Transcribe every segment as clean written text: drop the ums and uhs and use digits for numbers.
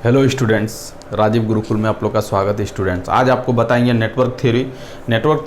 Hello students, Rajiv Gurukul में आप लोग का स्वागत है। स्टूडेंट्स, आज आपको बताएंगे नेटवर्क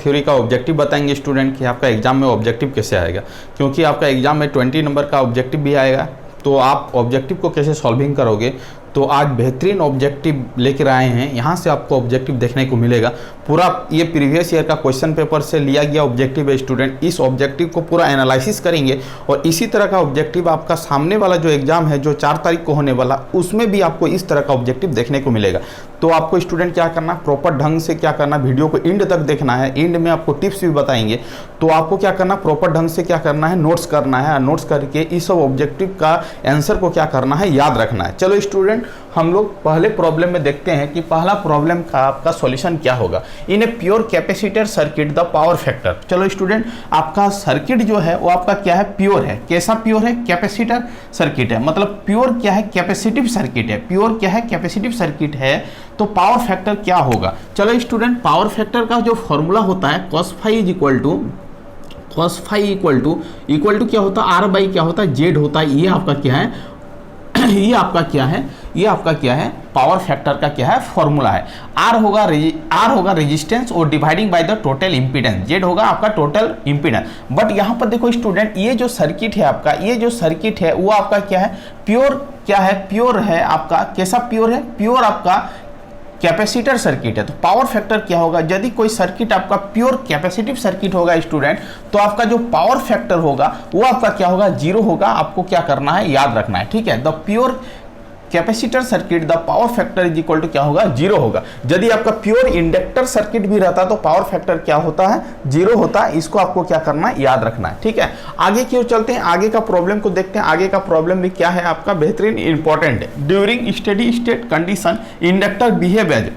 थ्योरी का ऑब्जेक्टिव बताएंगे स्टूडेंट कि आपका एग्जाम में ऑब्जेक्टिव कैसे आएगा, क्योंकि आपका एग्जाम में 20 नंबर का ऑब्जेक्टिव भी आएगा। तो आप ऑब्जेक्टिव को कैसे सॉल्विंग करोगे, तो आज बेहतरीन ऑब्जेक्टिव लेकर आए हैं। यहाँ से आपको ऑब्जेक्टिव देखने को मिलेगा। पूरा ये प्रीवियस ईयर का क्वेश्चन पेपर से लिया गया ऑब्जेक्टिव है स्टूडेंट। इस ऑब्जेक्टिव को पूरा एनालिसिस करेंगे और इसी तरह का ऑब्जेक्टिव आपका सामने वाला जो एग्जाम है जो 4 तारीख को होने वाला, उसमें भी आपको इस तरह का ऑब्जेक्टिव देखने को मिलेगा। तो आपको स्टूडेंट क्या करना, प्रॉपर ढंग से क्या करना, वीडियो को एंड तक देखना है। एंड में आपको टिप्स भी बताएंगे। तो आपको क्या करना, प्रॉपर ढंग से क्या करना है, नोट्स करना है। नोट्स करके इस सब ऑब्जेक्टिव का आंसर को क्या करना है, याद रखना है। चलो स्टूडेंट, हम लोग पहले प्रॉब्लम में देखते हैं कि पहला प्रॉब्लम का आपका सॉल्यूशन क्या होगा। In a pure capacitor circuit the power factor. चलो स्टूडेंट, आपका सर्किट जो है वो आपका क्या है, प्योर है। कैसा प्योर है, कैपेसिटर सर्किट है। मतलब प्योर क्या है, कैपेसिटिव सर्किट है। प्योर क्या है, कैपेसिटिव सर्किट है। तो पावर फैक्टर क्या होगा। चलो स्टूडेंट, पावर फैक्टर का जो फॉर्मूला होता है cos phi is equal to क्या होता है, R बाई क्या होता है, Z होता है। ये आपका क्या है, ये आपका क्या है, पावर फैक्टर का क्या है, फॉर्मूला है। R होगा रेजिस्टेंस और dividing by the total impedance. Z होगा आपका टोटल इंपीडेंस। बट यहाँ पर देखो स्टूडेंट, ये जो सर्किट है आपका, ये जो सर्किट है वो आपका क्या है, प्योर क्या है, प्योर है आपका। कैसा प्योर है, प्योर आपका कैपेसिटर सर्किट है। तो पावर फैक्टर क्या होगा, यदि कोई सर्किट आपका प्योर कैपेसिटिव सर्किट होगा स्टूडेंट, तो आपका जो पावर फैक्टर होगा वो आपका क्या होगा, 0 होगा। आपको क्या करना है, याद रखना है, ठीक है। The pure capacitor circuit the power factor is equal to क्या होगा, 0 होगा। यदि आपका प्योर इंडक्टर सर्किट भी रहता तो पावर फैक्टर क्या होता है, 0 होता है। इसको आपको क्या करना है, याद रखना है, ठीक है। आगे की ओर चलते हैं, आगे का प्रॉब्लम को देखते हैं। आगे का प्रॉब्लम भी क्या है आपका, बेहतरीन इंपॉर्टेंट है। During steady state condition inductor behave as.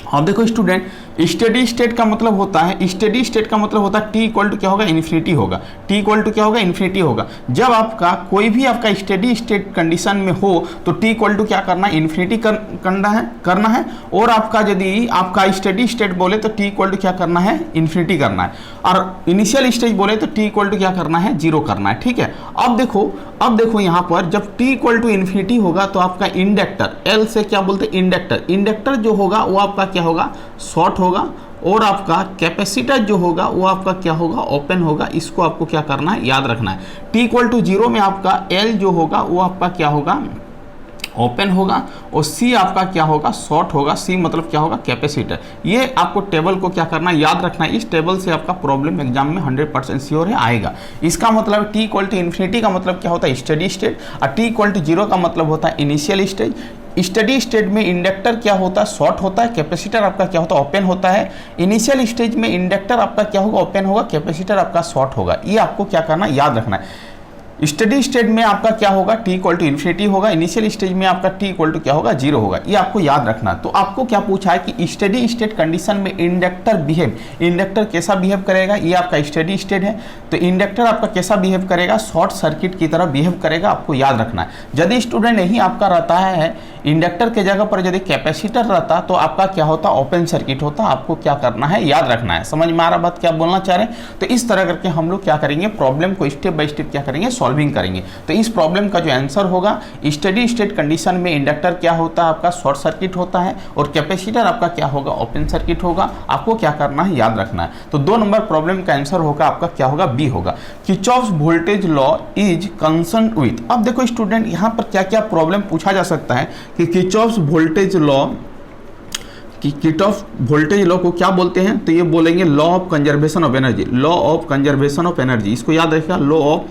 अब देखो स्टूडेंट, स्टेडी स्टेट का मतलब होता है, स्टेडी स्टेट का मतलब होता है टी इक्वल टू क्या होगा, इन्फिनिटी होगा। टी इक्वल टू क्या होगा, इन्फिनिटी होगा। जब आपका कोई भी आपका स्टेडी स्टेट कंडीशन में हो तो टी इक्वल टू क्या करना है, इन्फिनिटी करना है। और आपका यदि आपका स्टेडी स्टेट बोले तो टी इक्वल टू क्या करना है, इन्फिनिटी करना है। और इनिशियल स्टेज बोले तो टी इक्वल टू क्या करना है, 0 करना है, ठीक है। अब देखो यहाँ पर जब टी इक्वल टू इन्फिनिटी होगा तो आपका इंडक्टर, एल से क्या बोलते हैं, इंडक्टर जो होगा वो आपका क्या होगा, शॉर्ट होगा। और आपका कैपेसिटर जो होगा वो आपका क्या होगा, ओपन होगा। इसको आपको क्या करना है, याद रखना है। टी इक्वल टू 0 में आपका एल जो होगा वो आपका क्या होगा, ओपन होगा। और सी आपका क्या होगा, शॉर्ट होगा। सी मतलब क्या होगा, कैपेसिटर। ये आपको टेबल को क्या करना है, याद रखना है। इस टेबल से आपका प्रॉब्लम एग्जाम में 100% श्योर है आएगा। इसका मतलब टी इक्वल टू इन्फिनिटी का मतलब क्या होता है, स्टेडी स्टेट। और टी इक्वल टू 0 का मतलब होता है इनिशियल स्टेज। स्टेडी स्टेट में इंडक्टर क्या होता है, शॉर्ट होता है। कैपेसिटर आपका क्या होता है, ओपन होता है। इनिशियल स्टेज में इंडक्टर आपका क्या होगा, ओपन होगा। कैपेसिटर आपका शॉर्ट होगा। ये आपको क्या करना है, याद रखना है। स्टेडी स्टेट में आपका क्या होगा, टी इक्वल टू इन्फिनिटी होगा। इनिशियल स्टेज में आपका टी इक्वल टू क्या होगा, 0 होगा। ये आपको याद रखना। तो आपको क्या पूछा है कि स्टेडी स्टेट कंडीशन में इंडक्टर कैसा बिहेव करेगा। ये आपका स्टेडी स्टेट है। तो इंडक्टर आपका कैसा बिहेव करेगा, शॉर्ट सर्किट की तरह बिहेव करेगा। आपको याद रखना है। यदि स्टूडेंट यही आपका रहता है, इंडक्टर के जगह पर यदि कैपेसिटर रहता तो आपका क्या होता, ओपन सर्किट होता। आपको क्या करना है, याद रखना है। समझ में आ रहा बात क्या बोलना चाह रहे हैं। तो इस तरह करके हम लोग क्या करेंगे, प्रॉब्लम को स्टेप बाय स्टेप क्या करेंगे, सॉल्विंग करेंगे। तो इस प्रॉब्लम का जो आंसर होगा, स्टेडी स्टेट कंडीशन में इंडक्टर क्या होता है, आपका शॉर्ट सर्किट होता है। और कैपेसिटर आपका क्या होगा, ओपन सर्किट होगा। आपको क्या करना है, याद रखना है। तो 2 नंबर प्रॉब्लम का आंसर होगा आपका क्या होगा, बी होगा। Kirchhoff's voltage law is concern with. अब देखो स्टूडेंट, यहाँ पर क्या क्या प्रॉब्लम पूछा जा सकता है कि किरचॉफ्स वोल्टेज लॉ को क्या बोलते हैं। तो ये बोलेंगे law of conservation of energy. Law of conservation of energy, इसको याद रखिएगा। Law of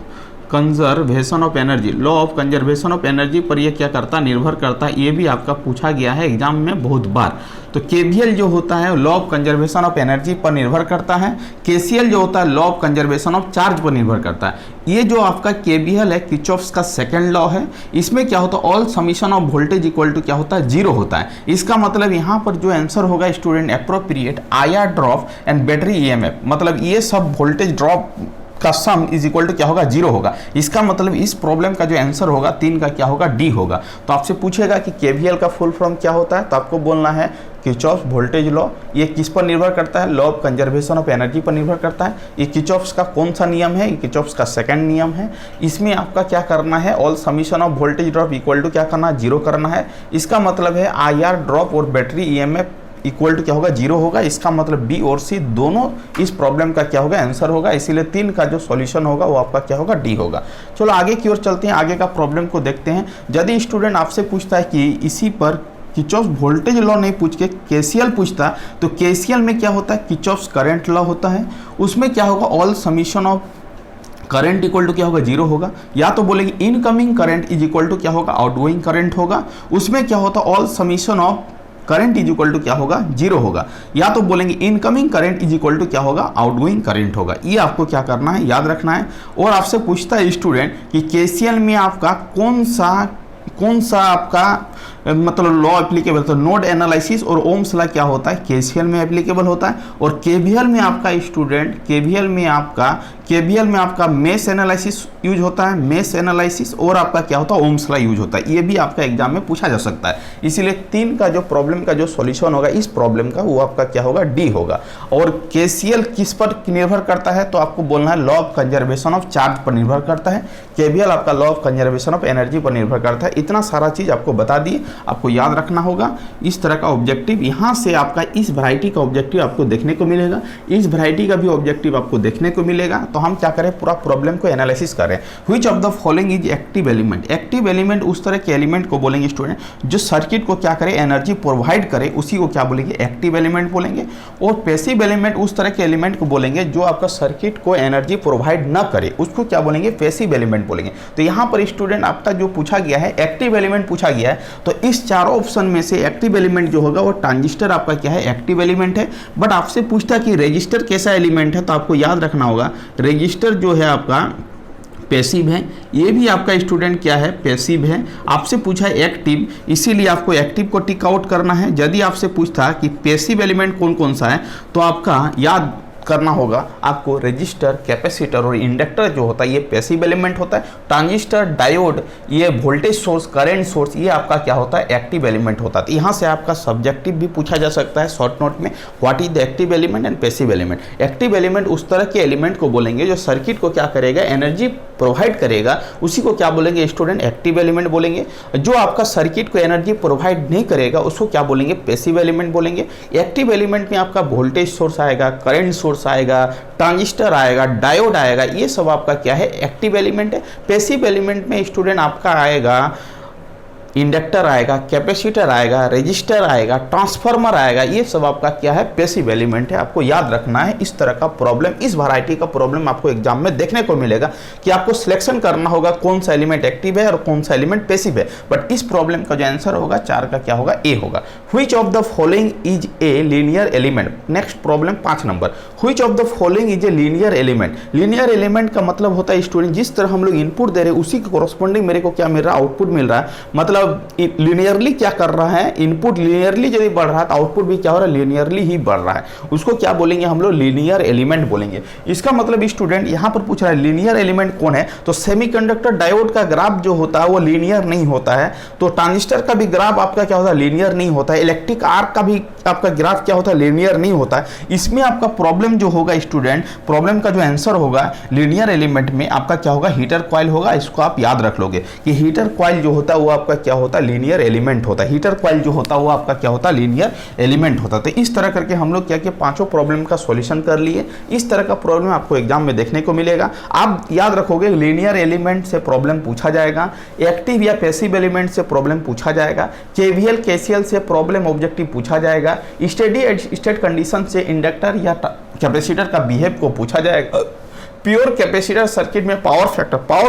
conservation of energy, law of conservation of energy पर ये क्या करता है, निर्भर करता है। ये भी आपका पूछा गया है एग्जाम में बहुत बार। तो केवीएल जो होता है law of conservation of energy पर निर्भर करता है। केसीएल जो होता है law of conservation of charge पर निर्भर करता है। ये जो आपका केवीएल है, किरचॉफ्स का सेकंड लॉ है। इसमें क्या होता है, all summation of voltage equal to क्या होता है, 0 होता है। इसका मतलब यहाँ पर जो आंसर होगा student, appropriate IR drop and battery EMF. मतलब ये सब वोल्टेज ड्रॉप का सम इज इक्वल टू क्या होगा, 0 होगा। इसका मतलब इस प्रॉब्लम का जो आंसर होगा 3 का क्या होगा, डी होगा। तो आपसे पूछेगा कि केवीएल का फुल फॉर्म क्या होता है, तो आपको बोलना है किरचॉफ वोल्टेज लॉ, ये किस पर निर्भर करता है? Law of conservation of energy पर निर्भर करता है। ये किरचॉफ का कौन सा नियम है? ये किरचॉफ का सेकंड नियम है। इसमें आपका क्या करना है? All summation of voltage drop equal to क्या करना है? 0 करना है। इसका मतलब है IR ड्रॉप और बैटरी EMF इक्वल टू क्या होगा? 0 होगा। इसका मतलब B और C दोनों इस प्रॉब्लम का क्या होगा? आंसर होगा। इसीलिए 3 का जो सॉल्यूशन होगा वो आपका क्या होगा? D होगा। चलो आगे की ओर चलते हैं, आगे का प्रॉब्लम को देखते हैं। यदि स्टूडेंट आपसे पूछता है कि इसी पर किरचॉफ वोल्टेज लॉ नहीं पूछ के KCL पूछता, तो KCL में क्या होता है? किरचॉफ करंट लॉ होता है। उसमें क्या होगा? All summation of current equal to क्या होगा? 0 होगा। या तो बोलेंगे incoming current is equal to क्या होगा? आउटगोइंग करंट होगा। उसमें क्या होता है? All summation of current is equal to क्या होगा? 0 होगा। या तो बोलेंगे incoming current is equal to क्या होगा? आउटगोइंग करंट होगा। ये आपको क्या करना है? याद रखना है। और आपसे पूछता है स्टूडेंट कि KCL में आपका कौन सा आपका मतलब लॉ एप्लीकेबल, तो नोड एनालिसिस और ओम्स लॉ क्या होता है? KCL में एप्लीकेबल होता है। और KVL में आपका स्टूडेंट KVL में आपका मेश एनालिसिस यूज होता है, मेश एनालिसिस, और आपका क्या होता है? ओम्स लॉ यूज होता है। ये भी आपका एग्जाम में पूछा जा सकता है। इसीलिए 3 का जो प्रॉब्लम का जो सॉल्यूशन होगा इस प्रॉब्लम का, वो आपका क्या होगा? D होगा। और KCL किस पर निर्भर करता है? तो आपको बोलना है law of conservation of charge पर निर्भर करता है। KVL आपका law of conservation of energy पर निर्भर करता है। इतना सारा चीज आपको बता दिए, आपको याद रखना होगा। इस तरह का ऑब्जेक्टिव यहाँ से आपका इस वैरायटी का ऑब्जेक्टिव आपको देखने को मिलेगा, इस वैरायटी का भी ऑब्जेक्टिव आपको देखने को मिलेगा। तो हम क्या करें? पूरा प्रॉब्लम को एनालिसिस करें। Which of the following is active element? Active element उस तरह के एलिमेंट को बोलेंगे स्टूडेंट जो सर्किट को क्या करे? एनर्जी प्रोवाइड करे, उसी को क्या बोलेंगे? एक्टिव एलिमेंट बोलेंगे। और पैसिव एलिमेंट उस तरह के एलिमेंट को बोलेंगे जो आपका सर्किट को एनर्जी प्रोवाइड ना करे, उसको क्या बोलेंगे? पैसिव एलिमेंट बोलेंगे। तो यहाँ पर स्टूडेंट आपका जो पूछा गया है एक्टिव एलिमेंट पूछा गया है, तो इस चारों ऑप्शन में से एक्टिव एलिमेंट जो होगा वो ट्रांजिस्टर आपका क्या है? एक्टिव एलिमेंट है। बट आपसे पूछता कि रजिस्टर कैसा एलिमेंट है, तो आपको याद रखना होगा रजिस्टर जो है आपका पैसिव है। ये भी आपका स्टूडेंट क्या है? पैसिव है। आपसे पूछा है एक्टिव, इसीलिए आपको एक्टिव को टिक आउट करना है। यदि आपसे पूछता कि पैसिव एलिमेंट कौन कौन सा है, तो आपका याद करना होगा आपको रेजिस्टर, कैपेसिटर और इंडक्टर जो होता है ये पैसिव एलिमेंट होता है। ट्रांजिस्टर, डायोड, ये वोल्टेज सोर्स, करंट सोर्स, ये आपका क्या होता है? एक्टिव एलिमेंट होता है। तो यहाँ से आपका सब्जेक्टिव भी पूछा जा सकता है शॉर्ट नोट में, what is the active element and passive element. Active element उस तरह के एलिमेंट को बोलेंगे जो सर्किट को क्या करेगा? एनर्जी प्रोवाइड करेगा, उसी को क्या बोलेंगे स्टूडेंट? एक्टिव एलिमेंट बोलेंगे। जो आपका सर्किट को एनर्जी प्रोवाइड नहीं करेगा उसको क्या बोलेंगे? पैसिव एलिमेंट बोलेंगे। एक्टिव एलिमेंट में आपका वोल्टेज सोर्स आएगा, करंट सोर्स आएगा, ट्रांजिस्टर आएगा, डायोड आएगा, ये सब आपका क्या है? एक्टिव एलिमेंट है। पैसिव एलिमेंट में स्टूडेंट आपका आएगा इंडक्टर आएगा, कैपेसिटर आएगा, रेजिस्टर आएगा, ट्रांसफार्मर आएगा, ये सब आपका क्या है? पैसिव एलिमेंट है। आपको याद रखना है। इस तरह का प्रॉब्लम, इस वैरायटी का प्रॉब्लम आपको एग्जाम में देखने को मिलेगा कि आपको सिलेक्शन करना होगा कौन सा एलिमेंट एक्टिव है और कौन सा एलिमेंट पैसिव है। बट इस प्रॉब्लम का जो आंसर होगा 4 का क्या होगा? ए होगा। Which of the following is a linear element? Next problem 5 number. Which of the following is a linear element? Linear element का मतलब होता है स्टूडेंट जिस तरह हम लोग इनपुट दे रहे हैं उसी के कोरस्पॉन्डिंग मेरे को क्या मिल रहा है? आउटपुट मिल रहा है। मतलब लीनियरली क्या कर रहा है? इनपुट लीनियरली यदि बढ़ रहा है तो आउटपुट भी क्या हो रहा है? लीनियरली ही बढ़ रहा है। उसको क्या बोलेंगे हम लोग? लीनियर एलिमेंट बोलेंगे। इसका मतलब स्टूडेंट यहाँ पर पूछ रहा है लीनियर एलिमेंट कौन है, तो सेमीकंडक्टर डायोड का ग्राफ जो होता है वो लीनियर नहीं होता है। तो ट्रांजिस्टर का भी ग्राफ आपका क्या होता है? लीनियर नहीं होता है। इलेक्ट्रिक आर्क का भी आपका ग्राफ क्या होता है? लीनियर नहीं होता है। इसमें आपका प्रॉब्लम जो होगा स्टूडेंट, प्रॉब्लम का जो आंसर होगा लीनियर एलिमेंट में आपका क्या होगा? हीटर कॉइल होगा। इसको आप याद रख लोगे कि हीटर कॉइल जो होता है वो आपका क्या होता है? लीनियर एलिमेंट होता है। हीटर कॉइल जो होता है वो आपका क्या होता है? लीनियर एलिमेंट होता है। तो इस तरह करके हम लोग क्या किया? 5 प्रॉब्लम का सॉल्यूशन कर लिए। इस तरह का प्रॉब्लम आपको एग्जाम में देखने को मिलेगा। आप याद रखोगे लीनियर एलिमेंट से प्रॉब्लम पूछा जाएगा, एक्टिव या पैसिव एलिमेंट से प्रॉब्लम पूछा जाएगा, केवीएल केसीएल से प्रॉब्लम ऑब्जेक्टिव पूछा जाएगा, स्टेडी स्टेट कंडीशन से इंडक्टर या कैपेसिटर का बिहेव को पूछा जाएगा, प्योर कैपेसिटर सर्किट में पावर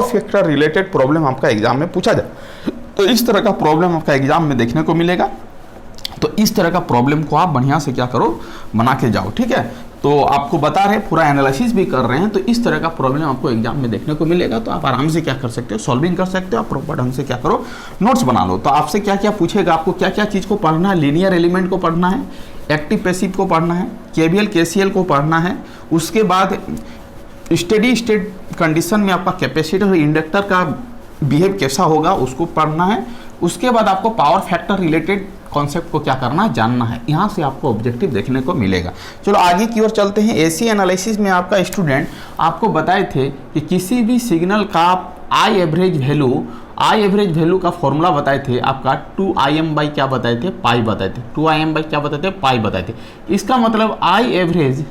फैक्टर रिलेटेड प्रॉब्लम आपका एग्जाम में पूछा जाए। तो इस तरह का प्रॉब्लम आपका एग्जाम में देखने को मिलेगा। तो इस तरह का प्रॉब्लम को आप बढ़िया से क्या करो? बना के जाओ। ठीक है, तो आपको बता रहे हैं, पूरा एनालिसिस भी कर रहे हैं। तो इस तरह का प्रॉब्लम आपको एग्जाम में देखने को मिलेगा। तो आप आराम से क्या कर सकते हो? सॉल्विंग कर सकते हो। आप प्रॉपर ढंग से क्या करो? नोट्स बना लो। तो आपसे क्या क्या पूछेगा? आपको क्या क्या चीज़ को पढ़ना है? लीनियर एलिमेंट को पढ़ना है, एक्टिव पैसिव को पढ़ना है, केवीएल केसीएल को पढ़ना है। उसके बाद स्टेडी स्टेट कंडीशन में आपका कैपेसिटर और इंडक्टर का बिहेव कैसा होगा उसको पढ़ना है। उसके बाद आपको पावर फैक्टर रिलेटेड कॉन्सेप्ट को क्या करना, जानना है। यहाँ से आपको ऑब्जेक्टिव देखने को मिलेगा। चलो आगे की ओर चलते हैं। एसी एनालिसिस में आपका स्टूडेंट आपको बताए थे कि किसी भी सिग्नल का आई एवरेज वैल्यू का फॉर्मूला बताए थे आपका 2im बाई क्या बताए थे, पाई बताए थे। 2im बाई क्या बताए थे, पाई बताए थे। इसका मतलब I average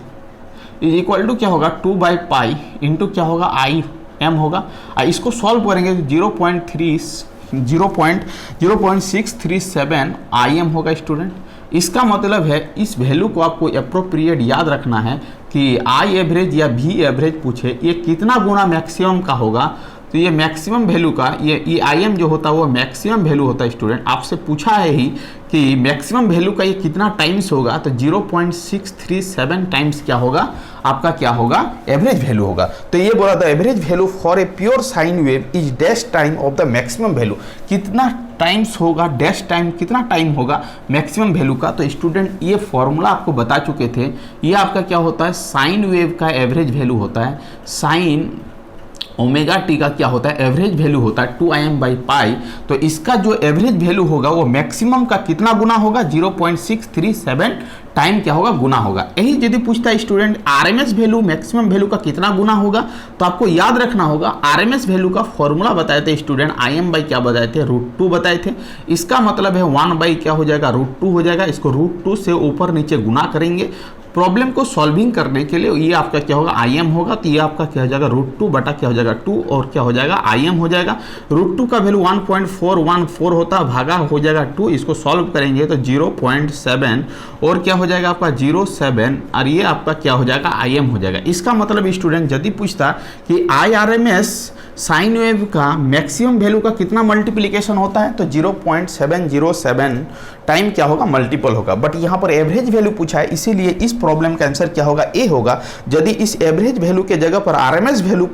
is equal to क्या होगा, 2 बाई पाई इंटू क्या होगा, आई एम होगा। इसको सॉल्व करेंगे तो 0.637 IM होगा स्टूडेंट। इसका मतलब है इस वैल्यू को आपको एप्रोप्रिएट याद रखना है कि आई एवरेज या भी एवरेज पूछे ये कितना गुना मैक्सिमम का होगा, तो ये मैक्सिमम वैल्यू का ये IM जो होता है वो मैक्सिमम वैल्यू होता है स्टूडेंट। आपसे पूछा है ही कि मैक्सिमम वैल्यू का ये कितना टाइम्स होगा, तो 0.637 टाइम्स क्या होगा आपका, क्या होगा, एवरेज वैल्यू होगा। तो ये बोला था average value for a pure sine wave is dash time of the maximum value. कितना टाइम्स होगा, डैश टाइम कितना टाइम होगा मैक्सिमम वैल्यू का। तो स्टूडेंट ये फॉर्मूला आपको बता चुके थे। ये आपका क्या होता है, साइन वेव का एवरेज वैल्यू होता है। साइन ओमेगा टी का क्या होता है, एवरेज वैल्यू होता है 2im बाई पाई। तो इसका जो एवरेज वैल्यू होगा वो मैक्सिमम का कितना गुना होगा, 0.637 टाइम क्या होगा, गुना होगा। यही यदि पूछता है student RMS value maximum value का कितना गुना होगा, तो आपको याद रखना होगा आरएमएस वैल्यू का फॉर्मूला बताए थे स्टूडेंट, im बाई क्या बताए थे, √2 बताए थे। इसका मतलब है 1 बाई क्या हो जाएगा, √2 हो जाएगा। इसको √2 से ऊपर नीचे गुना करेंगे। प्रॉब्लम को सॉल्विंग करने के लिए ये आपका क्या होगा, IM होगा। तो ये आपका क्या हो जाएगा, √2 बटा क्या हो जाएगा 2 और क्या हो जाएगा IM हो जाएगा। √2 का वैल्यू 1.414 होता है, भागा हो जाएगा 2। इसको सॉल्व करेंगे तो 0.7 और क्या हो जाएगा आपका 0.7 और ये आपका क्या हो जाएगा IM हो जाएगा। इसका मतलब स्टूडेंट यदि पूछता कि IRMS साइन वेव का मैक्सिमम वैल्यू का कितना मल्टीप्लिकेशन होता है, तो 0.707 टाइम क्या होगा, मल्टीपल होगा। बट यहाँ पर एवरेज वैल्यू पूछा है, इसीलिए इस प्रॉब्लम का आंसर क्या होगा, ए होगा। यदि इस एवरेज वैल्यू के जगह पर आरएमएस वैल्यू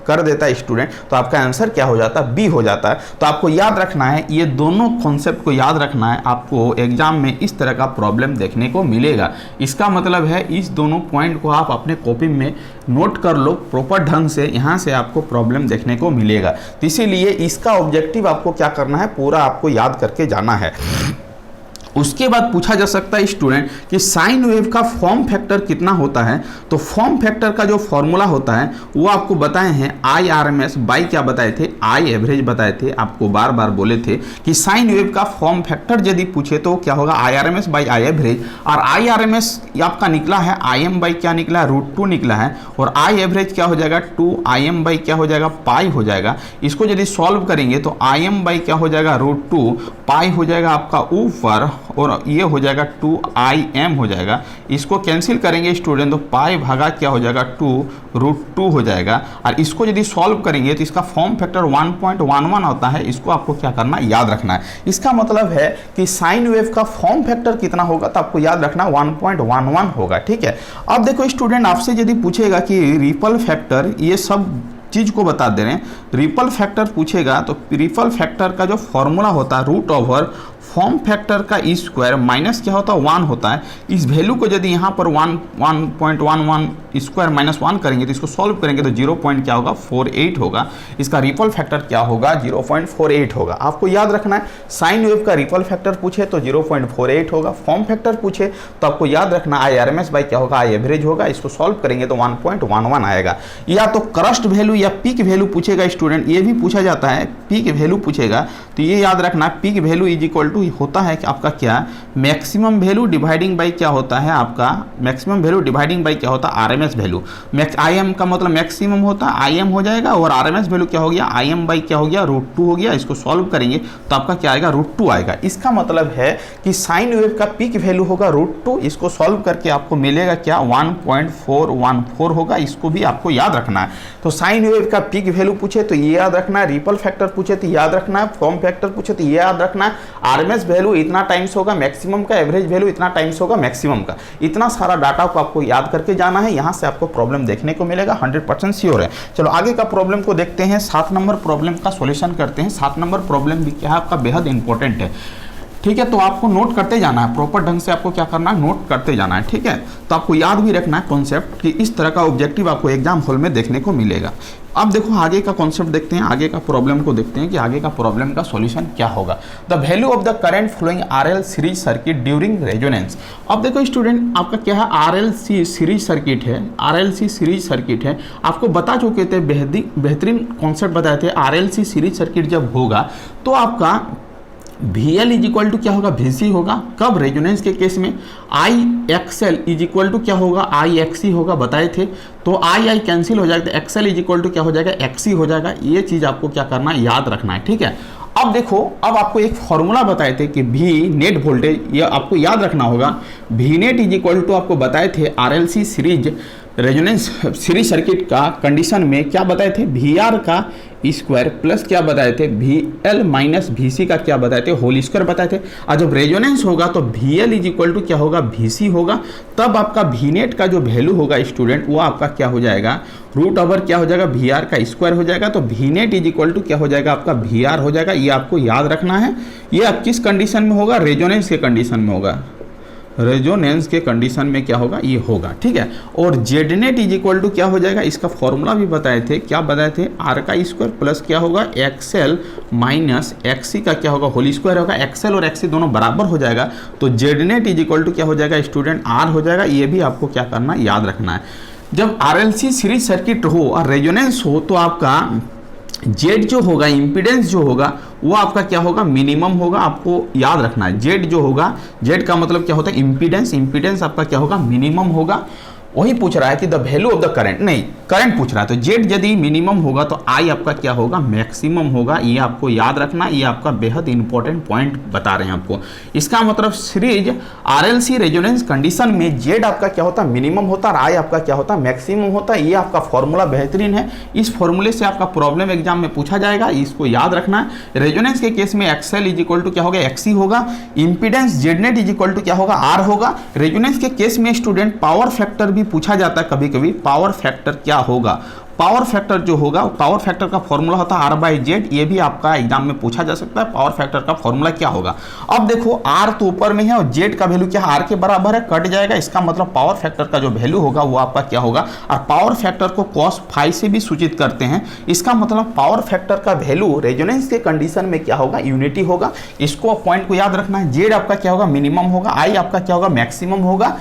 कर देता है स्टूडेंट, तो आपका आंसर क्या हो जाता है, बी हो जाता है। तो आपको याद रखना है, ये दोनों कॉन्सेप्ट को याद रखना है। आपको एग्जाम में इस तरह का प्रॉब्लम देखने को मिलेगा। इसका मतलब है इस दोनों पॉइंट को आप अपने कॉपी में नोट कर लो प्रॉपर ढंग से, यहाँ से आपको प्रॉब्लम देखने को मिलेगा। तो इसीलिए इसका ऑब्जेक्टिव आपको क्या करना है, पूरा आपको याद करके जाना है। उसके बाद पूछा जा सकता है स्टूडेंट कि साइन वेव का फॉर्म फैक्टर कितना होता है। तो फॉर्म फैक्टर का जो फॉर्मूला होता है वो आपको बताए हैं IRMS बाई क्या बताए थे, आई एवरेज बताए थे। आपको बार बार बोले थे कि साइन वेव का फॉर्म फैक्टर यदि पूछे तो क्या होगा, IRMS बाई आई एवरेज। और IRMS आपका निकला है IM बाई क्या निकला है, √2 निकला है। और आई एवरेज क्या हो जाएगा, 2IM बाई क्या हो जाएगा, पाई हो जाएगा। इसको यदि सॉल्व करेंगे तो IM बाई क्या हो जाएगा, √2 पाई हो जाएगा आपका ऊपर और ये हो जाएगा 2IM हो जाएगा। इसको कैंसिल करेंगे स्टूडेंट तो पाई भागा क्या हो जाएगा 2√2 हो जाएगा। और इसको यदि सॉल्व करेंगे तो इसका फॉर्म फैक्टर 1.11 होता है। इसको आपको क्या करना, याद रखना है। इसका मतलब है कि साइन वेव का फॉर्म फैक्टर कितना होगा, तो आपको याद रखना 1.11 होगा। ठीक है। अब देखो स्टूडेंट आपसे यदि पूछेगा कि रिपल फैक्टर, ये सब चीज को बता दे रहे हैं। रिपल फैक्टर पूछेगा तो रिपल फैक्टर का जो फॉर्मूला होता है √ फॉर्म फैक्टर का स्क्वायर माइनस क्या होता है, 1 होता है। इस वैल्यू को यदि यहाँ पर 1.11 स्क्वायर माइनस 1 करेंगे तो इसको सॉल्व करेंगे तो 0. क्या होगा 48 होगा। इसका रिपल फैक्टर क्या होगा, 0.48 होगा। आपको याद रखना है साइन वेव का रिपल फैक्टर पूछे तो 0.48 होगा। फॉर्म फैक्टर पूछे तो आपको याद रखना IRMS बाई क्या होगा, आई एवरेज होगा। इसको सॉल्व करेंगे तो 1.11 आएगा। या तो क्रस्ट वैल्यू या पीक वैल्यू पूछेगा स्टूडेंट, ये भी पूछा जाता है। पीक वैल्यू पूछेगा तो ये याद रखना peak value is equal to होता है कि आपका क्या, मैक्सिमम वैल्यू डिवाइडिंग बाई क्या होता है आपका, मैक्सिमम वैल्यू डिवाइडिंग बाई क्या होता है, आरएमएस वैल्यू। IM का मतलब मैक्सिमम होता है, IM हो जाएगा। और आरएमएस वैल्यू क्या हो गया, IM बाई क्या हो गया, √2 हो गया। इसको सॉल्व करेंगे तो आपका क्या आएगा, √2 आएगा। इसका मतलब है कि साइन वेव का पीक वैल्यू होगा √2। इसको सॉल्व करके आपको मिलेगा क्या, 1.414 होगा। इसको भी आपको याद रखना है। तो साइन वेव का पीक वैल्यू पूछे तो ये याद रखना है, रिपल फैक्टर पूछे तो याद रखना है, फॉर्म फैक्टर पूछे तो ये याद रखना है, आरएमएस वैल्यू इतना टाइम्स होगा मैक्सिमम का, एवरेज वैल्यू इतना टाइम्स होगा मैक्सिमम का। इतना सारा डाटा को आपको याद करके जाना है। यहां से आपको प्रॉब्लम देखने को मिलेगा, 100% श्योर है। चलो आगे का प्रॉब्लम को देखते हैं। 7 नंबर प्रॉब्लम का सॉल्यूशन करते हैं। 7 नंबर प्रॉब्लम भी क्या है आपका, बेहद इंपॉर्टेंट है। ठीक है, तो आपको नोट करते जाना है, प्रॉपर ढंग से आपको क्या करना है, नोट करते जाना है। ठीक है, तो आपको याद भी रखना है कॉन्सेप्ट कि इस तरह का ऑब्जेक्टिव आपको एग्जाम हॉल में देखने को मिलेगा। अब देखो आगे का कॉन्सेप्ट देखते हैं, आगे का प्रॉब्लम को देखते हैं कि आगे का प्रॉब्लम का सॉल्यूशन क्या होगा। The value of the current flowing RL series circuit during resonance. अब देखो स्टूडेंट, आपका क्या है, आरएलसी सीरीज सर्किट है, आरएलसी सीरीज सर्किट है। आपको बता चुके थे, बेहतरीन कॉन्सेप्ट बताए थे। आरएलसी सीरीज सर्किट जब होगा तो आपका VL इज इक्वल टू क्या होगा, VC होगा। कब, रेजोनेंस के केस में। IXL इज इक्वल टू क्या होगा, IXC होगा, बताए थे। तो I कैंसिल हो जाएगा, तो XL इज इक्वल टू क्या हो जाएगा, XC हो जाएगा। ये चीज़ आपको क्या करना है, याद रखना है, ठीक है। अब देखो, अब आपको एक फॉर्मूला बताए थे कि V नेट वोल्टेज, ये आपको याद रखना होगा। V net is equal to आपको बताए थे RLC series resonance series circuit का कंडीशन में क्या बताए थे, VR का स्क्वायर प्लस क्या बताए थे, VL माइनस VC का क्या बताए थे, होल स्क्वायर बताए थे। और जब रेजोनेंस होगा तो VL इज इक्वल टू क्या होगा, VC होगा। तब आपका V नेट का जो वैल्यू होगा स्टूडेंट, वो आपका क्या हो जाएगा, रूट ओवर क्या हो जाएगा, VR का स्क्वायर हो जाएगा। तो V net is equal to क्या हो जाएगा, आपका VR हो जाएगा। ये आपको याद रखना है। ये आप किस कंडीशन में होगा, रेजोनेंस के कंडीशन में होगा। रेजोनेंस के कंडीशन में क्या होगा, ये होगा, ठीक है। और Z net is equal to क्या हो जाएगा, इसका फॉर्मूला भी बताए थे। क्या बताए थे, आर का स्क्वायर प्लस क्या होगा, एक्सएल माइनस एक्सी का क्या होगा, होल स्क्वायर होगा। एक्सएल और एक्सी दोनों बराबर हो जाएगा, तो Z net is equal to क्या हो जाएगा स्टूडेंट, आर हो जाएगा। ये भी आपको क्या करना, याद रखना है। जब आरएलसी सीरीज सर्किट हो और रेजोनेंस हो तो आपका जेड जो होगा, इम्पीडेंस जो होगा, वो आपका क्या होगा, मिनिमम होगा। आपको याद रखना है, जेड जो होगा, जेड का मतलब क्या होता है, इम्पीडेंस। इम्पीडेंस आपका क्या होगा, मिनिमम होगा। वही पूछ रहा है कि the value of the current, नहीं करंट पूछ रहा है। तो जेड यदि मिनिमम होगा तो आई आपका क्या होगा, मैक्सिमम होगा। ये आपको याद रखना, ये आपका बेहद इंपॉर्टेंट पॉइंट बता रहे हैं आपको। इसका मतलब सीरीज आरएलसी रेजोनेंस कंडीशन में जेड आपका क्या होता है, मिनिमम होता है, और आई आपका क्या होता है, मैक्सिमम होता है। ये आपका फॉर्मूला बेहतरीन है। इस फॉर्मूले से आपका प्रॉब्लम एग्जाम में पूछा जाएगा, इसको याद रखना है। रेजोनेंस के केस में एक्सएल इज इक्वल टू क्या होगा, एक्सी होगा। Impedance Z net is equal to क्या होगा, आर होगा। रेजोनेंस के केस में स्टूडेंट पावर फैक्टर भी पूछा जाता है कभी कभी। पावर फैक्टर क्या होगा, पावर फैक्टर जो होगा, पावर फैक्टर का फॉर्मूला होता है आर बाई जेड। ये भी आपका एग्जाम में पूछा जा सकता है, पावर फैक्टर का फॉर्मूला क्या होगा। अब देखो, आर तो ऊपर में है और जेड का वैल्यू क्या है, आर के बराबर है, कट जाएगा। इसका मतलब पावर फैक्टर का जो वैल्यू होगा वो आपका क्या होगा। और पावर फैक्टर को cos फाई से भी सूचित करते हैं। इसका मतलब पावर फैक्टर का वैल्यू रेजोनेंस के कंडीशन में क्या होगा, यूनिटी होगा। इसको पॉइंट को याद रखना है। जेड आपका क्या होगा, मिनिमम होगा। आई आपका क्या होगा, मैक्सिमम होगा।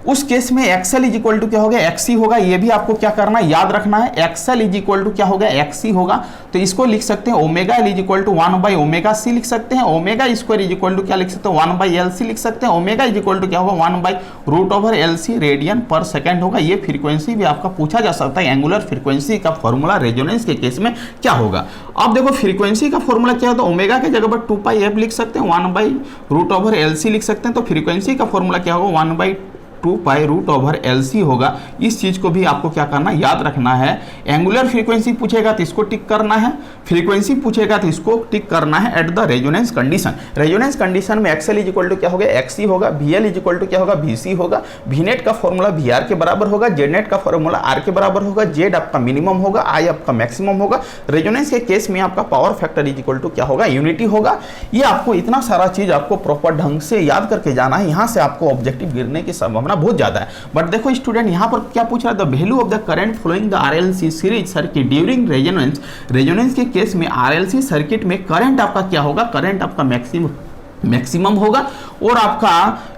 उस केस में एक्सएल इज इक्वल टू क्या होगा, एक्सी होगा। ये भी आपको क्या करना है, याद रखना है। एक्सएल इज इक्वल टू क्या होगा, एक्सी होगा। तो इसको लिख सकते हैं omega L is equal to 1 by omega C लिख सकते हैं। Omega square is equal to क्या लिख सकते हैं, 1 बाई एल सी लिख सकते हैं। ओमेगा इज इक्वल टू क्या होगा, 1 by root over L C radian per second होगा। ये फ्रीक्वेंसी भी आपका पूछा जा सकता है। एंगुलर फ्रीक्वेंसी का फॉर्मूला रेजोनेंस के केस में क्या होगा। अब देखो, फ्रीक्वेंसी का फॉर्मूला क्या होता है, ओमेगा के जगह पर 2 पाई एफ लिख सकते हैं, 1 by root over L C लिख सकते हैं। तो फ्रीक्वेंसी का फॉर्मूला क्या होगा, 1 by 2 pi root over L C होगा। इस चीज को भी आपको क्या करना, याद रखना है। एंगुलर फ्रीक्वेंसी पूछेगा तो इसको टिक करना है, फ्रीक्वेंसी पूछेगा तो इसको टिक करना है at the resonance condition. Resonance condition में एक्सएल इज इक्वल टू क्या होगा, एक्सी होगा। VL इज इक्वल टू क्या होगा, VC होगा। V नेट का फॉर्मूला VR के बराबर होगा। जेड नेट का फॉर्मूला आर के बराबर होगा। जेड आपका मिनिमम होगा, आई आपका मैक्सिमम होगा। रेजोनेंस के केस में आपका power factor is equal to क्या होगा, यूनिटी होगा। ये आपको इतना सारा चीज आपको प्रॉपर ढंग से याद करके जाना है। यहाँ से आपको ऑब्जेक्टिव गिरने की संभावना बहुत ज्यादा है। बट देखो स्टूडेंट, यहां पर क्या पूछ रहा है, the value of the current flowing the RLC series circuit during resonance. Resonance के केस में आरएलसी सर्किट में करंट आपका क्या होगा, करंट आपका मैक्सिमम होगा और आपका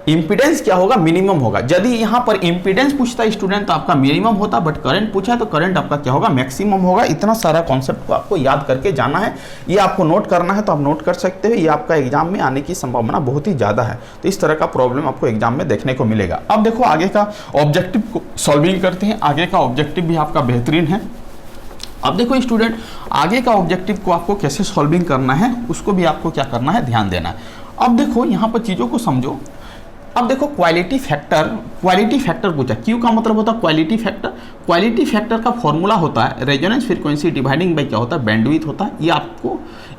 इंपीडेंस क्या होगा, मिनिमम होगा। यदि यहां पर इंपीडेंस पूछता है स्टूडेंट तो आपका मिनिमम होता, बट करंट पूछा तो करंट आपका क्या होगा, मैक्सिमम होगा। इतना सारा कॉन्सेप्ट को आपको याद करके जाना है। ये आपको नोट करना है तो आप नोट कर सकते हो। ये आपका एग्जाम में आने की संभावना बहुत ही ज्यादा है। तो इस तरह का प्रॉब्लम आपको एग्जाम में देखने को मिलेगा। अब देखो, आगे का ऑब्जेक्टिव को सॉल्विंग करते हैं। आगे का ऑब्जेक्टिव भी आपका बेहतरीन है। अब देखो स्टूडेंट, आगे का ऑब्जेक्टिव को आपको कैसे सॉल्विंग करना है उसको भी आपको क्या करना है, ध्यान देना है। अब देखो, यहाँ पर चीज़ों को समझो। अब देखो, क्वालिटी फैक्टर पूछा। क्यू का मतलब होता है क्वालिटी फैक्टर। क्वालिटी फैक्टर का फॉर्मूला होता है रेजोनेंस फ्रीक्वेंसी डिवाइडिंग बाई क्या होता है, बैंडविड्थ होता है।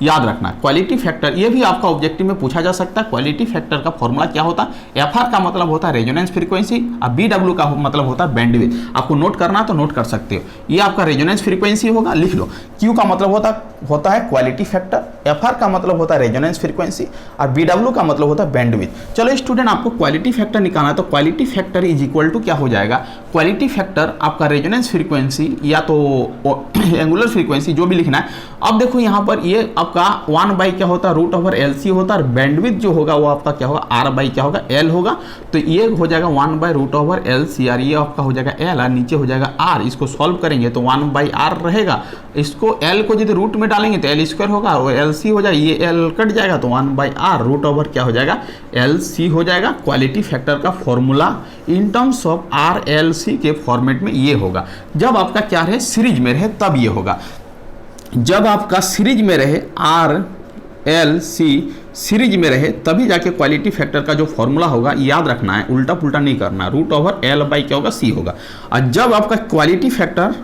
याद रखना क्वालिटी फैक्टर, ये भी आपका ऑब्जेक्टिव में पूछा जा सकता है। क्वालिटी फैक्टर का फॉर्मूला क्या होता है? एफआर का मतलब होता है रेजोनेंस फ्रीक्वेंसी और बीडब्ल्यू का मतलब होता है बैंडविड्थ। आपको नोट करना है तो नोट कर सकते हो। ये आपका रेजोनेंस फ्रीक्वेंसी होगा, लिख लो। क्यू का मतलब होता है क्वालिटी फैक्टर, एफआर का मतलब होता है रेजोनेंस फ्रीक्वेंसी और बीडब्ल्यू का मतलब होता है बैंडविड्थ। चलो स्टूडेंट, आपको क्वालिटी फैक्टर निकालना है तो quality factor is equal to क्या हो जाएगा? क्वालिटी फैक्टर आपका रेजोनेंस फ्रीक्वेंसी या तो एंगुलर फ्रीक्वेंसी जो भी लिखना है। अब देखो यहाँ पर ये आपका 1 क्या होता है? रूट ओवर एल सी होता है और बैंडविड्थ जो होगा वो आपका क्या होगा? आर बाई क्या होगा? एल होगा। तो ये हो जाएगा 1 root over L C R, ये आपका हो जाएगा एल और नीचे हो जाएगा आर। इसको सॉल्व करेंगे तो 1/r रहेगा। इसको एल को यदि रूट में डालेंगे तो एल स्क्वायर होगा और एल सी हो जाएगा, ये एल कट जाएगा तो 1/r रूट ओवर क्या हो जाएगा? एल सी हो जाएगा। क्वालिटी फैक्टर का formula in terms of R L C के फॉर्मेट में ये होगा। जब आपका क्या रहे? सीरीज में रहे तब ये होगा। जब आपका सीरीज में रहे आर एल सी सीरीज में रहे तभी जाके क्वालिटी फैक्टर का जो फॉर्मूला होगा याद रखना है, उल्टा पुल्टा नहीं करना। रूट ओवर एल बाई क्या होगा? सी होगा। और जब आपका quality factor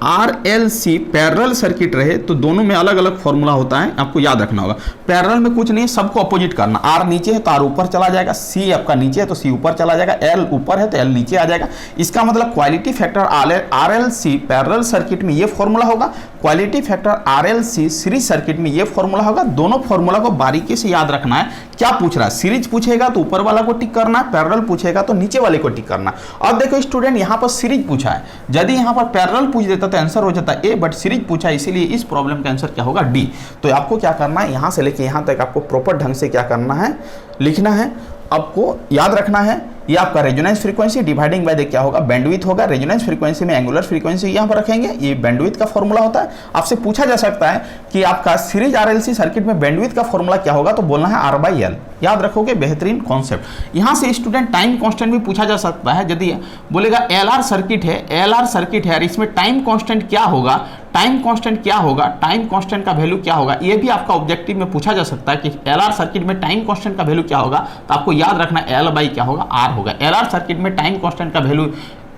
R L C parallel circuit रहे तो दोनों में अलग अलग फॉर्मूला होता है, आपको याद रखना होगा। पैरेलल में कुछ नहीं, सबको अपोजिट करना। आर नीचे है तो आर ऊपर चला जाएगा, सी आपका नीचे है तो सी ऊपर चला जाएगा, एल ऊपर है तो एल नीचे आ जाएगा। इसका मतलब quality factor R L C parallel circuit में ये फॉर्मूला होगा, quality factor R L C series circuit में ये फॉर्मूला होगा। दोनों फॉर्मूला को बारीकी से याद रखना है। क्या पूछ रहा है? सीरीज पूछेगा तो ऊपर वाला को टिक करना, पैरेलल पूछेगा तो नीचे वाले को टिक करना। अब देखो स्टूडेंट, यहाँ पर सीरीज पूछा है, यदि यहाँ पर पैरेलल पूछ देता तो आंसर हो जाता ए, बट सीरीज पूछा इसीलिए इस प्रॉब्लम का आंसर क्या होगा? डी। तो आपको क्या करना है, यहाँ से लेके यहाँ तक आपको प्रॉपर ढंग से क्या करना है? लिखना है। आपको याद रखना है ये आपका रेजोनेंस फ्रीक्वेंसी डिवाइडिंग बाय क्या होगा? बैंडविड्थ होगा। रेजोनेंस फ्रीक्वेंसी में एंगुलर फ्रीक्वेंसी यहाँ पर रखेंगे, ये बैंडविड्थ का फॉर्मूला होता है। आपसे पूछा जा सकता है कि आपका सीरीज आरएलसी सर्किट में बैंडविड्थ का फॉर्मूला क्या होगा? तो बोलना है आर बाई एल। याद रखोगे, बेहतरीन कॉन्सेप्ट। यहाँ से स्टूडेंट टाइम कांस्टेंट भी पूछा जा सकता है। यदि बोलेगा एलआर सर्किट है, एलआर सर्किट है, इसमें टाइम कांस्टेंट क्या होगा? टाइम कांस्टेंट क्या होगा? टाइम कांस्टेंट का वैल्यू क्या होगा? ये भी आपका ऑब्जेक्टिव में पूछा जा सकता है कि एलआर सर्किट में टाइम कांस्टेंट का वैल्यू क्या होगा। तो आपको याद रखना एल बाई क्या होगा? आर होगा। एलआर सर्किट में टाइम कांस्टेंट का वैल्यू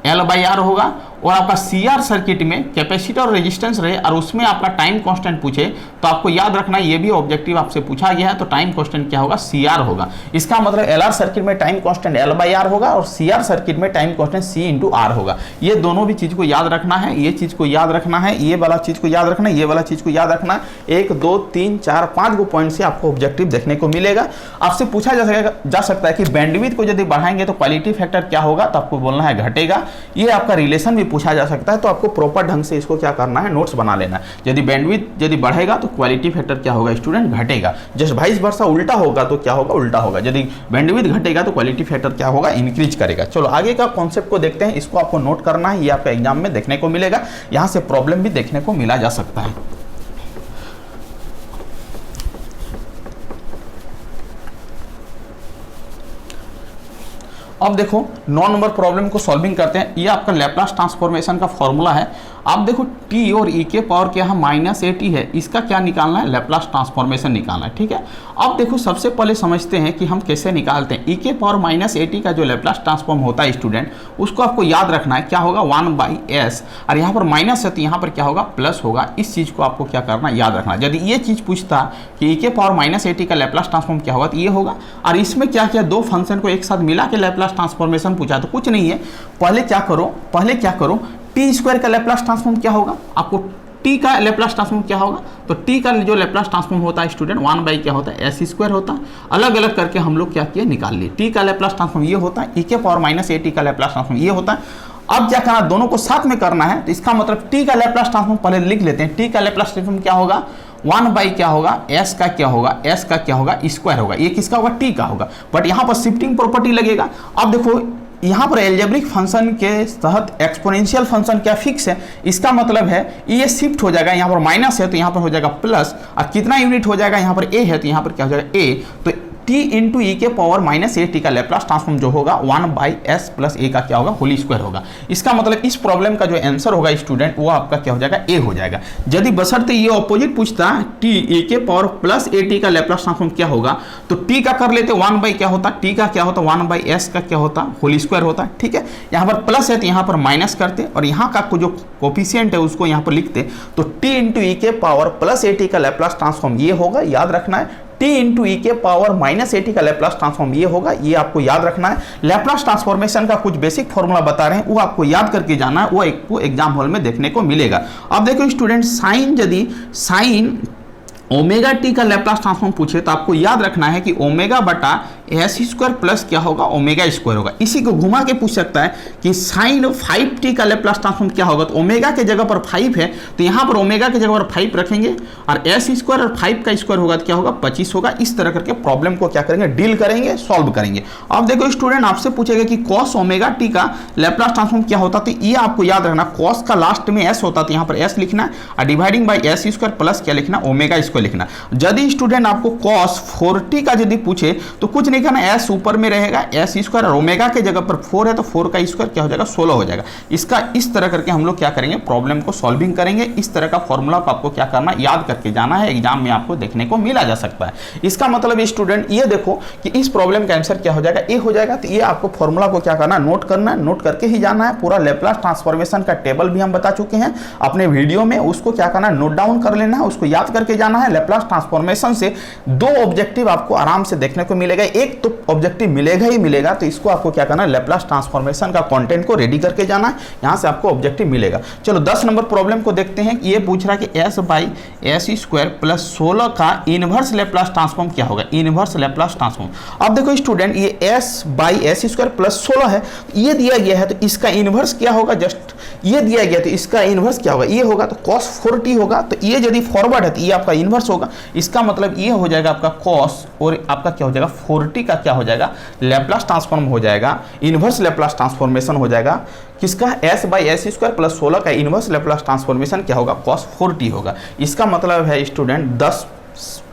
एल बाई आर होगा। और आपका सीआर सर्किट में कैपेसिटर और रेजिस्टेंस रहे और उसमें आपका टाइम कांस्टेंट पूछे तो आपको याद रखना ये भी ऑब्जेक्टिव आपसे पूछा गया है, तो टाइम कांस्टेंट क्या होगा? सीआर होगा। इसका मतलब एलआर सर्किट में time constant L by R होगा और सीआर सर्किट में time constant C into R होगा। ये दोनों भी चीज को याद रखना है, ये चीज को याद रखना है, ये वाला चीज को याद रखना है, ये वाला चीज को याद रखना है। 1 2 3 4 5 गो पॉइंट से आपको ऑब्जेक्टिव देखने को मिलेगा। आपसे पूछा जा सकता है कि बैंडविड्थ को यदि बढ़ाएंगे तो क्वालिटी फैक्टर क्या होगा? तो आपको बोलना है घटेगा। ये आपका रिलेशन भी पूछा जा सकता है, तो आपको प्रॉपर ढंग से इसको क्या करना है? नोट्स बना लेना है। यदि बैंडविड्थ यदि बढ़ेगा तो क्वालिटी फैक्टर क्या होगा स्टूडेंट? घटेगा। जस्ट वाइस वर्सा उल्टा होगा तो क्या होगा? उल्टा होगा। यदि बैंडविड्थ घटेगा तो क्वालिटी फैक्टर क्या होगा? इंक्रीज करेगा। चलो आगे का कॉन्सेप्ट को देखते हैं। इसको आपको नोट करना है, ये आपका एग्जाम में देखने को मिलेगा। यहां से प्रॉब्लम भी देखने को मिला जा सकता है। अब देखो 9 नंबर प्रॉब्लम को सॉल्विंग करते हैं। ये आपका लैप्लास ट्रांसफॉर्मेशन का फॉर्मूला है। आप देखो t और e के पावर के यहाँ -at है, इसका क्या निकालना है? लैप्लास ट्रांसफॉर्मेशन निकालना है। ठीक है, अब देखो सबसे पहले समझते हैं कि हम कैसे निकालते हैं। e के पावर -at का जो लैप्लास ट्रांसफॉर्म होता है स्टूडेंट, उसको आपको याद रखना है। क्या होगा? 1/s, और यहाँ पर माइनस है तो यहाँ पर क्या होगा? प्लस होगा। इस चीज़ को आपको क्या करना है? याद रखना। यदि ये चीज़ पूछता कि e के पावर -at का लैप्लास ट्रांसफॉर्म क्या होगा तो ये होगा। और इसमें क्या किया? दो फंक्शन को एक साथ मिला के लैप्लास ट्रांसफॉर्मेशन पूछा तो कुछ नहीं है। पहले क्या करो? टी स्क्वायर का लैप्लास ट्रांसफॉर्म क्या होगा? आपको टी का लैप्लास ट्रांसफॉर्म क्या होगा? तो टी का जो लैप्लास ट्रांसफॉर्म होता है स्टूडेंट 1 क्या होता है? एस स्क्वायर होता है। अलग अलग करके हम लोग क्या किए? निकाल लिए। टी का लैप्लास ट्रांसफॉर्म ये होता है, ई के पावर -at का लैप्लास ट्रांसफॉर्म ये होता है। अब क्या करना? दोनों को साथ में करना है। तो इसका मतलब टी का लैप्लास ट्रांसफॉर्म पहले लिख लेते हैं। टी का लैप्लास ट्रांसफॉर्म क्या होगा? 1 क्या होगा? एस का क्या होगा? एस का क्या होगा? स्क्वायर होगा। ये किसका होगा? टी का होगा। बट यहाँ पर शिफ्टिंग प्रॉपर्टी लगेगा। अब देखो यहाँ पर एल्जेब्रिक फंक्शन के तहत एक्सपोनेंशियल फंक्शन क्या फिक्स है? इसका मतलब है ये शिफ्ट हो जाएगा। यहाँ पर माइनस है तो यहाँ पर हो जाएगा प्लस, और कितना यूनिट हो जाएगा? यहाँ पर ए है तो यहाँ पर क्या हो जाएगा? ए। तो टी इंटू ई के पावर माइनस ए टी का लैप्लास ट्रांसफॉर्म जो होगा 1/s प्लस ए का क्या होगा, होल स्क्वायर होगा। इसका मतलब इस प्रॉब्लम का जो आंसर होगा स्टूडेंट वो आपका क्या हो जाएगा, ए हो जाएगा। यदि बशर्ते ये ऑपोजिट पूछता टी ए के पावर प्लस ए टी का लैप्लास ट्रांसफॉर्म क्या होगा, तो टी का कर लेते 1 बाई क्या होता, टी का क्या होता 1/s का क्या होता, होल स्क्वायर होता। ठीक है, यहाँ पर प्लस है तो यहाँ पर माइनस करते और यहाँ का जो कोफिशिएंट है उसको यहाँ पर लिखते, तो टी इंटू ई के पावर प्लस ए टी का लैप्लास ट्रांसफॉर्म ये होगा, याद रखना है। टी इंटू ई के पावर माइनस ए टी का लैप्लास ट्रांसफॉर्म ये होगा, ये आपको याद रखना है। लैप्लास ट्रांसफॉर्मेशन का कुछ बेसिक फॉर्मूला बता रहे हैं, वो आपको याद करके जाना है, वो एक एग्जाम हॉल में देखने को मिलेगा। अब देखो स्टूडेंट, साइन यदि साइन ओमेगा टी का लैप्लास ट्रांसफॉर्म पूछे तो आपको याद रखना है कि ओमेगा बटा एस स्क्वायर प्लस क्या होगा, ओमेगा स्क्वायर होगा। इसी को घुमा के पूछ सकता है कि साइन 5t का लैप्लास ट्रांसफॉर्म क्या होगा, तो ओमेगा के जगह पर 5 है तो यहाँ पर ओमेगा के जगह पर 5 रखेंगे और एस स्क्वायर और 5 का स्क्वायर होगा तो क्या होगा, 25 होगा। इस तरह करके प्रॉब्लम को क्या करेंगे, डील करेंगे, सॉल्व करेंगे। अब देखो स्टूडेंट, आपसे पूछेगा कि कॉस ओमेगा टी का लैप्लास ट्रांसफॉर्म क्या होता, तो ये आपको याद रखना, कॉस का लास्ट में एस होता तो यहाँ पर एस लिखना और dividing by S square plus क्या लिखना, ओमेगा स्क्वायर लिखना। यदि स्टूडेंट आपको कॉस 4t का यदि पूछे तो कुछ नहीं करना, एस ऊपर में रहेगा, एस स्क्वायर और ओमेगा के जगह पर 4 है तो 4 का स्क्वायर क्या हो जाएगा, 16 हो जाएगा। इसका इस तरह करके हम लोग क्या करेंगे, प्रॉब्लम को सॉल्विंग करेंगे। इस तरह का फॉर्मूला को आपको क्या करना, याद करके जाना है, एग्जाम में आपको देखने को मिला जा सकता है। इसका मतलब स्टूडेंट ये देखो कि इस प्रॉब्लम का आंसर क्या हो जाएगा, ए हो जाएगा। तो ये आपको फॉर्मूला को क्या करना, नोट करना है, नोट करके ही जाना है। पूरा लैप्लास ट्रांसफॉर्मेशन का टेबल भी हम बता चुके हैं अपने वीडियो में, उसको क्या करना, नोट डाउन कर लेना है, उसको याद करके जाना है। लैप्लास ट्रांसफॉर्मेशन से 2 ऑब्जेक्टिव आपको आराम से देखने को मिलेगा, एक तो ऑब्जेक्टिव मिलेगा ही मिलेगा, तो इसको आपको क्या करना है, लैप्लास ट्रांसफॉर्मेशन का कंटेंट को रेडी करके जाना है, यहां से आपको ऑब्जेक्टिव मिलेगा। चलो 10 नंबर प्रॉब्लम को देखते हैं। ये पूछ रहा है कि s by S square plus 16 का इनवर्स लैप्लास ट्रांसफॉर्म क्या होगा, इनवर्स लैप्लास ट्रांसफॉर्म। अब देखो स्टूडेंट, ये s by S square plus 16 है, ये दिया गया है, तो इसका इनवर्स क्या होगा, जस्ट ये दिया गया तो इसका इनवर्स क्या होगा, ये होगा, तो cos 4t होगा। तो ये यदि फॉरवर्ड है तो ये आपका इनवर्स होगा। इसका मतलब ये हो जाएगा आपका cos और आपका क्या हो जाएगा, 4t का क्या हो जाएगा, लैप्लास ट्रांसफॉर्म हो जाएगा, इनवर्स लैप्लास ट्रांसफॉर्मेशन हो जाएगा किसका, s by S square plus 16 का इनवर्स लैप्लास ट्रांसफॉर्मेशन क्या होगा, cos 4t होगा। इसका मतलब है स्टूडेंट 10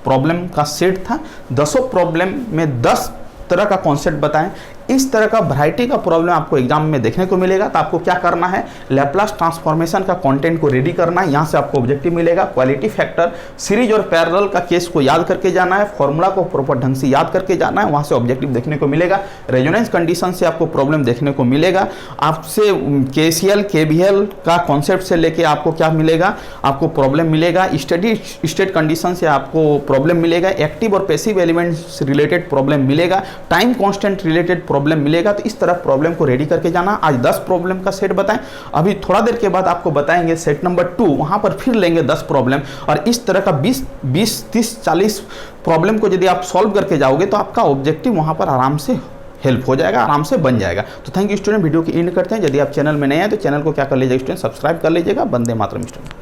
प्रॉब्लम का सेट था, 10 प्रॉब्लम में 10 तरह का कॉन्सेप्ट बताएं। इस तरह का वैरायटी का प्रॉब्लम आपको एग्जाम में देखने को मिलेगा। तो आपको क्या करना है, लैप्लास ट्रांसफॉर्मेशन का कंटेंट को रेडी करना है, यहाँ से आपको ऑब्जेक्टिव मिलेगा। क्वालिटी फैक्टर, सीरीज और पैरेलल का केस को याद करके जाना है, फॉर्मूला को प्रॉपर ढंग से याद करके जाना है, वहाँ से ऑब्जेक्टिव देखने को मिलेगा। रेजोनेंस कंडीशन से आपको प्रॉब्लम देखने को मिलेगा। आपसे KCL KVL का कॉन्सेप्ट से लेके आपको क्या मिलेगा, आपको प्रॉब्लम मिलेगा। स्टडी स्टेट कंडीशन से आपको प्रॉब्लम मिलेगा। एक्टिव और पैसिव एलिमेंट्स रिलेटेड प्रॉब्लम मिलेगा। टाइम कॉन्स्टेंट रिलेटेड प्रॉब्लम मिलेगा। तो इस तरह प्रॉब्लम को रेडी करके जाना। आज 10 प्रॉब्लम का सेट बताएं, अभी थोड़ा देर के बाद आपको बताएंगे सेट नंबर 2, वहां पर फिर लेंगे 10 प्रॉब्लम। और इस तरह का 20, 30, 40 प्रॉब्लम को यदि आप सॉल्व करके जाओगे तो आपका ऑब्जेक्टिव वहां पर आराम से हेल्प हो जाएगा, आराम से बन जाएगा। तो थैंक यू स्टूडेंट, वीडियो की एंड करते हैं। यदि आप चैनल में नए हैं तो चैनल को क्या कर लीजिएगा स्टूडेंट, सब्सक्राइब कर लीजिएगा। वंदे मातरम स्टूडेंट।